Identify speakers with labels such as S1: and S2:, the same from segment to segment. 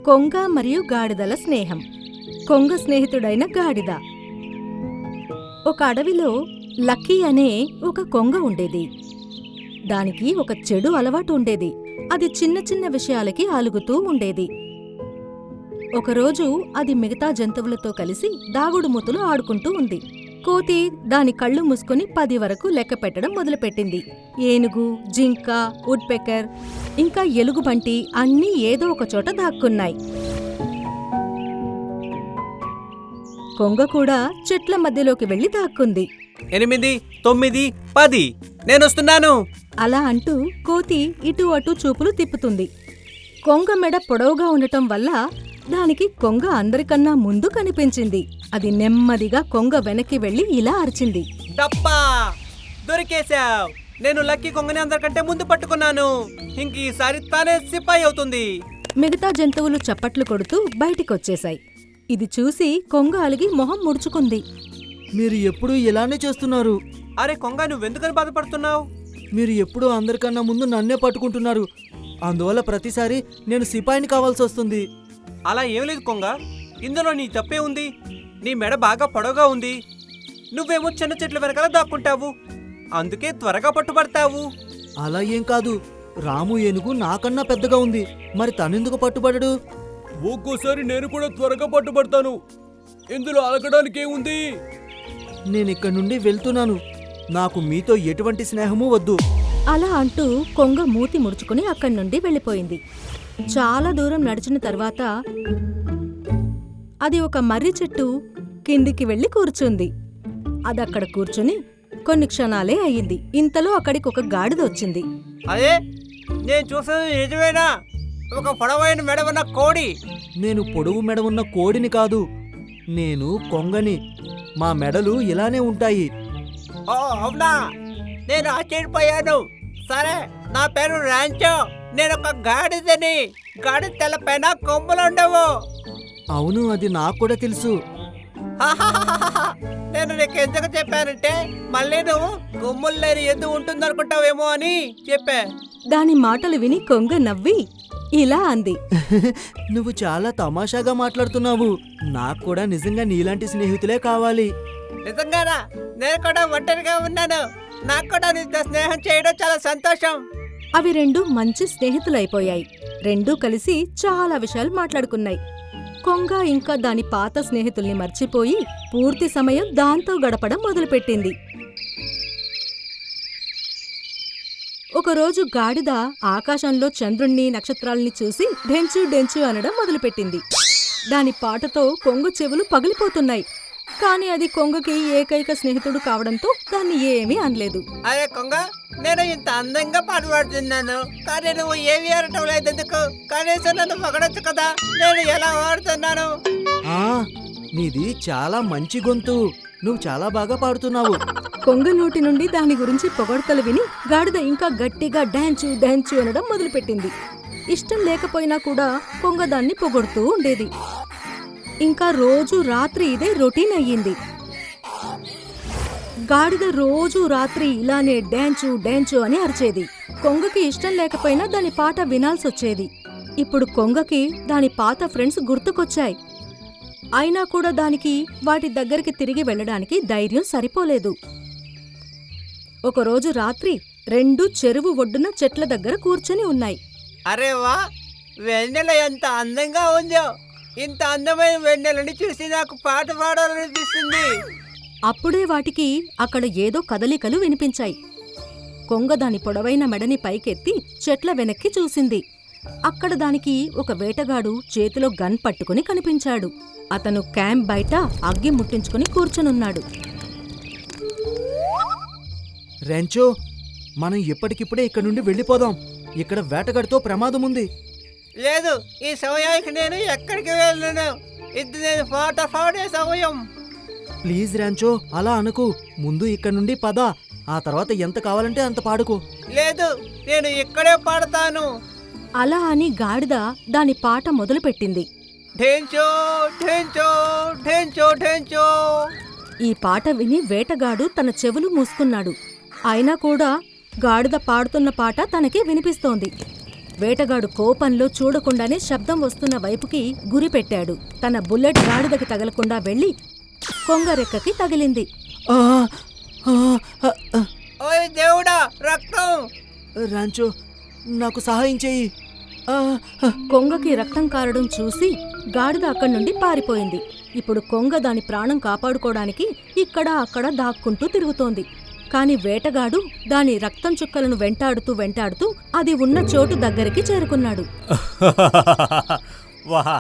S1: కొంగ మరియు గాడిదల స్నేహం. కొంగ స్నేహితుడైన గాడిద. ఒక అడవిలో లక్కీ అనే ఒక కొంగ ఉండేది. దానికి ఒక చెడు అలవాటు ఉండేది. అది చిన్న చిన్న విషయాలకి అలుగుతూ ఉండేది. ఒకరోజు అది మిగతా జంతువులతో కలిసి దాగుడుమూతలు ఆడుకుంటూ ఉంది. కోతి దాని కళ్ళు మూసుకొని 10 వరకు లెక్క పెట్టడం మొదలుపెట్టింది. ఏనుగు, జింక, వుడ్పెకర్ ఇంకా ఎలుగుబంటి అన్నీ ఏదో ఒక చోట దాక్కున్నాయి. కొంగ కూడా చెట్ల మధ్యలోకి వెళ్లి దాక్కుంది.
S2: 8, 9, 10 నేనొస్తున్నాను.
S1: అలా అంటూ కోతి ఇటు అటు చూపులు తిప్పుతుంది. కొంగ మెడ పొడవుగా ఉండటం వల్ల దానికి కొంగ అందరికన్నా ముందు కనిపించింది. అది నెమ్మదిగా కొంగ వెనక్కి వెళ్లి ఇలా అరిచింది.
S2: డప్పా దొరికేశావ్. నేను లక్కీ కొంగని అందరికంటే ముందు పట్టుకున్నాను. ఇంక ఈసారి తానే సిపాయి అవుతుంది.
S1: మిగతా జంతువులు చప్పట్లు కొడుతూ బయటికొచ్చేశాయి. ఇది చూసి కొంగ అలిగి మొహం ముడుచుకుంది.
S3: మీరు ఎప్పుడూ ఇలానే చేస్తున్నారు.
S2: అరే కొంగ, నువ్వెందుకని బాధపడుతున్నావు?
S3: మీరు ఎప్పుడూ అందరికన్నా ముందు నన్నే పట్టుకుంటున్నారు. అందువల్ల ప్రతిసారి నేను సిపాయిని కావాల్సి వస్తుంది.
S2: అలా ఏం లేదు కొంగ, ఇందులో నీ తప్పే ఉంది. నీ మెడ బాగా పొడవుగా ఉంది. నువ్వేమో చిన్న చెట్ల వెనకాల దాక్కుంటావు. అందుకే త్వరగా పట్టుబడతావు.
S3: అలా ఏం కాదు. రాము ఏనుగు నాకన్నా పెద్దగా ఉంది. మరి తనెందుకు పట్టుబడడు?
S4: ఒక్కోసారి నేను కూడా త్వరగా పట్టుబడతాను. ఇందులో అలకడానికేముంది?
S3: నేనిక్కడి నుండి వెళ్తున్నాను. నాకు మీతో ఎటువంటి స్నేహమూ వద్దు.
S1: అలా అంటూ కొంగ మూతి ముడుచుకుని అక్కడి నుండి వెళ్ళిపోయింది. చాలా దూరం నడిచిన తర్వాత అది ఒక మర్రి చెట్టు కిందికి వెళ్లి కూర్చుంది. అదక్కడ కూర్చుని కొన్ని క్షణాలే అయ్యింది. ఇంతలో అక్కడికి ఒక గాడిద వచ్చింది.
S2: అదే నేను చూసేది నిజమేనా? ఒక పొడవైన మెడ ఉన్న కోడి.
S3: నేను పొడవు మెడ ఉన్న కోడిని కాదు. నేను కొంగని. మా మెడలు ఇలానే ఉంటాయి.
S2: ఓ అవునా? నేను ఆశ్చర్యపోయాను. సరే, నా పేరు రాంచో. నేను ఒక గాడిదని. గాడి తెల్లపైన కొమ్ములుండవు.
S3: అవును, అది నాకు కూడా తెలుసు.
S2: నేను నీకు ఎందుకు చెప్పానంటే మళ్ళీ నువ్వు కొమ్ములు లేని ఎద్దు ఉంటుందనుకుంటావేమో అని చెప్పా.
S1: దాని మాటలు విని కొంగ నవ్వి ఇలా అంది.
S3: నువ్వు చాలా తమాషాగా మాట్లాడుతున్నావు. నాకు కూడా నిజంగా నీలాంటి స్నేహితులే కావాలి.
S2: నిజంగానా? నేను కూడా ఒంటరిగా ఉన్నాను. నాకు కూడా నీతో స్నేహం చేయడం చాలా సంతోషం.
S1: అవి రెండు మంచి స్నేహితులైపోయాయి. రెండూ కలిసి చాలా విషయాలు మాట్లాడుకున్నాయి. కొంగ ఇంకా దాని పాత స్నేహితుల్ని మర్చిపోయి పూర్తి సమయం దాంతో గడపడం మొదలుపెట్టింది. ఒకరోజు గాడిద ఆకాశంలో చంద్రుణ్ణి, నక్షత్రాల్ని చూసి ఢెంచు ఢెంచు అనడం మొదలుపెట్టింది. దాని పాటతో కొంగ చెవులు పగిలిపోతున్నాయి. కాని అది కొంగకి ఏకైక స్నేహితుడు కావడంతో దాన్ని ఏమీ అనలేదు.
S2: అరే కొంగ, నేను ఇంత అందంగా పాట పాడుతున్నాను, కానీ నువ్వు ఏమీ ఆడటం లేదెందుకు? కనీసం నన్ను పొగడొచ్చు కదా. నేను ఎలా పాడుతున్నాను?
S3: ఆ నీది చాలా మంచి గొంతు. నువ్వు చాలా బాగా పాడుతున్నావు.
S1: కొంగ నోటి నుండి దాని గురించి పొగడ్తలు విని గాడిద ఇంకా గట్టిగా డాన్చు డాన్చు అనడం మొదలుపెట్టింది. ఇష్టం లేకపోయినా కూడా కొంగ దాన్ని పొగడుతూ ఉండేది. ఇంకా రోజు రాత్రి ఇదే రొటీన్ అయ్యింది. గాడిద రోజు రాత్రి ఇలానే డాన్చు డాన్చు అని అరిచేది. కొంగకి ఇష్టం లేకపోయినా దాని పాట వినాల్సొచ్చేది. ఇప్పుడు కొంగకి దాని పాత ఫ్రెండ్స్ గుర్తుకొచ్చాయి. అయినా కూడా దానికి వాటి దగ్గరికి తిరిగి వెళ్ళడానికి ధైర్యం సరిపోలేదు. ఒకరోజు రాత్రి రెండు చెరువు ఒడ్డున చెట్ల దగ్గర కూర్చొని ఉన్నాయి.
S2: అరే వా, వెన్నెల ఎంత అందంగా ఉందో. ఇంత అందమైన వెన్నెలని చూసి నాకు పాట పాడాలనిపిస్తుంది.
S1: అప్పుడే వాటికి అక్కడ ఏదో కదలికలు వినిపించాయి. కొంగ దాని పొడవైన మెడని పైకెత్తి చెట్ల వెనక్కి చూసింది. అక్కడ దానికి ఒక వేటగాడు చేతిలో గన్ పట్టుకుని కనిపించాడు. అతను క్యాంప్ బయట అగ్గి ముట్టించుకుని కూర్చొనున్నాడు.
S3: రెంచో, మనం ఇప్పటికిప్పుడే ఇక్కడి నుండి వెళ్ళిపోదాం. ఇక్కడ వేటగాడితో ప్రమాదం ఉంది.
S2: లేదు, ఈ సమయానికి నేను ఎక్కడికి వెళ్ళను. ఇది నేను పాట పాడే సమయం.
S3: ప్లీజ్ ర్యాంచో, అలా అనకు. ముందు ఇక్కడి నుండి పద. ఆ తర్వాత ఎంత కావాలంటే అంత పాడుకో.
S2: లేదు, నేను ఇక్కడే పాడతాను.
S1: అలా అని గాడిద దాని పాట మొదలుపెట్టింది.
S2: ఢేంచో ఢేంచో ఢేంచో ఢేంచో.
S1: ఈ పాట విని వేటగాడు తన చెవులు మూసుకున్నాడు. అయినా కూడా గాడిద పాడుతున్న పాట తనకి వినిపిస్తోంది. వేటగాడు కోపంలో చూడకుండానే శబ్దం వస్తున్న వైపుకి గురి పెట్టాడు. తన బుల్లెట్ గాడిదకి తగలకుండా వెళ్లి కొంగ రెక్కకి తగిలింది.
S3: ఆ, ఆ, ఆ, ఆ.
S2: ఓయ్ దేవుడా, రక్తం!
S3: రాంచో, నాకు సహాయం చెయ్యి. ఆ, ఆ.
S1: కొంగకి రక్తం కారడం చూసి గాడిద అక్కడి నుండి పారిపోయింది. ఇప్పుడు కొంగ దాని ప్రాణం కాపాడుకోవడానికి ఇక్కడ అక్కడ దాక్కుంటూ తిరుగుతోంది. కాని వేటగాడు దాని రక్తం చుక్కలను వెంటాడుతూ అది ఉన్న చోటు దగ్గరికి చేరుకున్నాడు.
S2: వాహా,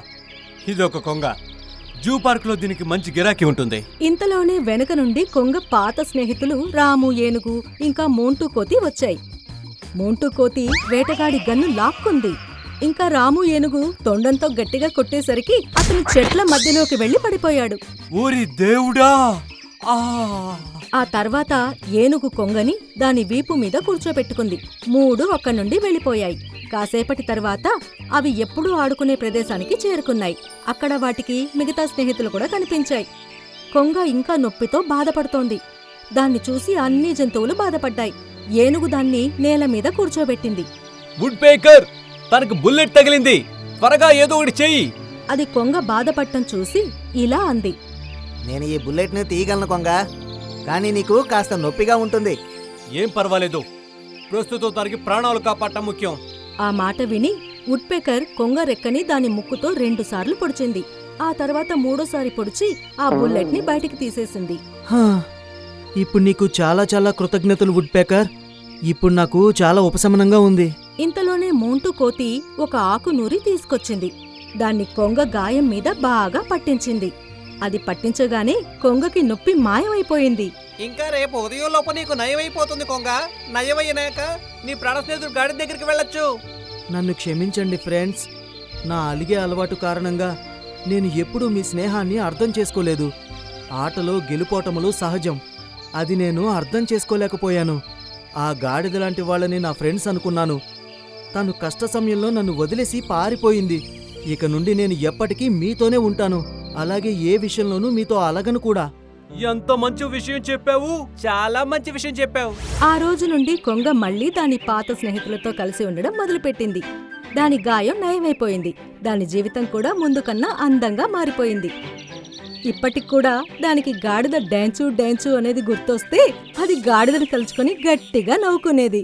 S2: ఇదొక కొంగ. జూ పార్కులో దీనికి మంచి గిరాకీ ఉంటుంది.
S1: ఇంతలోనే వెనుక నుండి కొంగ పాత స్నేహితులు రాము ఏనుగు ఇంకా మోంటూ కోతి వచ్చాయి. మోంటూ కోతి వేటగాడి గన్ను లాక్కుంది. ఇంకా రాము ఏనుగు తొండంతో గట్టిగా కొట్టేసరికి అతను చెట్ల మధ్యలోకి వెళ్లి పడిపోయాడు.
S2: ఊరి దేవుడా!
S1: ఆ తర్వాత ఏనుగు కొంగని దాని వీపు మీద కూర్చోబెట్టుకుంది. మూడు అక్కడి నుండి వెళ్లిపోయాయి. కాసేపటి తర్వాత అవి ఎప్పుడూ ఆడుకునే ప్రదేశానికి చేరుకున్నాయి. అక్కడ వాటికి మిగతా స్నేహితులు కూడా కనిపించాయి. కొంగ ఇంకా నొప్పితో బాధపడుతోంది. దాన్ని చూసి అన్ని జంతువులు బాధపడ్డాయి. ఏనుగు దాన్ని నేల మీద కూర్చోబెట్టింది.
S4: వుడ్ పేకర్, తనకు బుల్లెట్ తగిలింది, త్వరగా ఏదో ఒకటి చెయ్యి.
S1: అది కొంగ బాధపడటం చూసి ఇలా అంది.
S3: నేను ఈ బుల్లెట్ని తీయగలను కొంగ, కానీ నీకు కాస్త నొప్పిగా ఉంటుంది.
S2: ఏం పర్వాలేదు, ప్రస్తుతం తనకి ప్రాణాలు కాపాడటం ముఖ్యం.
S1: ఆ మాట విని వుడ్పెకర్ కొంగ రెక్కని దాని ముక్కుతో 2 సార్లు పొడిచింది. ఆ తర్వాత మూడోసారి పొడిచి ఆ బుల్లెట్ ని బయటికి తీసేసింది.
S3: ఇప్పుడు నీకు చాలా చాలా కృతజ్ఞతలు వుడ్ పేకర్. ఇప్పుడు నాకు చాలా ఉపశమనంగా ఉంది.
S1: ఇంతలోనే మోంటూ కోతి ఒక ఆకు నూరి తీసుకొచ్చింది. దాన్ని కొంగ గాయం మీద బాగా పట్టించింది. అది పట్టించగానే కొంగకి నొప్పి మాయమైపోయింది.
S2: ఇంకా రేపు ఉదయం లోపు నీకు నయమైపోతుంది కొంగ. నయమయ్యాక నీ ప్రాణ స్నేహితుడు గాడి దగ్గరికి వెళ్ళొచ్చు.
S3: నన్ను క్షమించండి ఫ్రెండ్స్. నా అలిగే అలవాటు కారణంగా నేను ఎప్పుడూ మీ స్నేహాన్ని అర్థం చేసుకోలేదు. ఆటలో గెలుపోటములు సహజం, అది నేను అర్థం చేసుకోలేకపోయాను. ఆ గాడిదలాంటి వాళ్ళని నా ఫ్రెండ్స్ అనుకున్నాను. తను కష్ట సమయంలో నన్ను వదిలేసి పారిపోయింది. ఇక నుండి నేను ఎప్పటికీ మీతోనే ఉంటాను. అలాగే ఏ విషయంలోనూ మీతో అలగను కూడా.
S2: ఎంత మంచి విషయం చెప్పావు, చాలా మంచి విషయం చెప్పావు.
S1: ఆ రోజు నుండి కొంగ మళ్లీ దాని పాత స్నేహితులతో కలిసి ఉండడం మొదలుపెట్టింది. దాని గాయం నయమైపోయింది. దాని జీవితం కూడా ముందు కన్నా అందంగా మారిపోయింది. ఇప్పటికి కూడా దానికి గాడిద డాన్సు డాన్సు అనేది గుర్తొస్తే అది గాడిదను కలుసుకొని గట్టిగా నవ్వుకునేది.